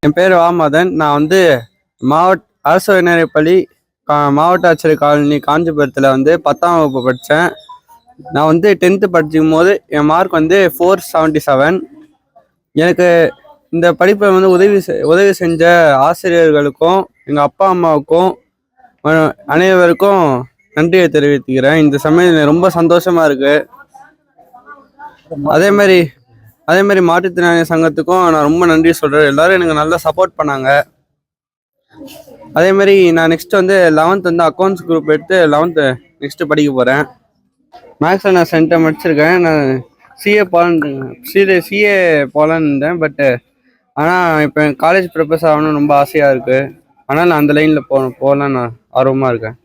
என் பேர் வாமதன். நான் வந்து அரசு உயர்நிலைப்பள்ளி மாவட்ட ஆட்சியர் காலனி காஞ்சிபுரத்தில் வந்து 10ஆம் வகுப்பு படித்தேன். நான் வந்து 10th படிக்கும் போது என் மார்க் வந்து 477. எனக்கு இந்த படிப்பை வந்து உதவி செஞ்ச ஆசிரியர்களுக்கும் எங்கள் அப்பா அம்மாவுக்கும் அனைவருக்கும் நன்றியை தெரிவித்துக்கிறேன். இந்த சமயம் ரொம்ப சந்தோஷமாக இருக்குது. அதே மாதிரி மாற்றுத்திறனாளி சங்கத்துக்கும் நான் ரொம்ப நன்றி சொல்கிறேன். எல்லோரும் எனக்கு நல்லா சப்போர்ட் பண்ணாங்க. அதே மாதிரி நான் நெக்ஸ்ட் வந்து 11th வந்து அக்கௌண்ட்ஸ் குரூப் எடுத்து 11th நெக்ஸ்ட்டு படிக்க போகிறேன். மேக்ஸில் நான் சென்டம் முடிச்சிருக்கேன். நான் சிஏ போகலான்னு இருந்தேன். ஆனால் இப்போ காலேஜ் ப்ரொஃபஸர் ஆகணும்னு ரொம்ப ஆசையாக இருக்குது. ஆனால் நான் அந்த லைனில் போகலான்னு நான் ஆர்வமாக இருக்கேன்.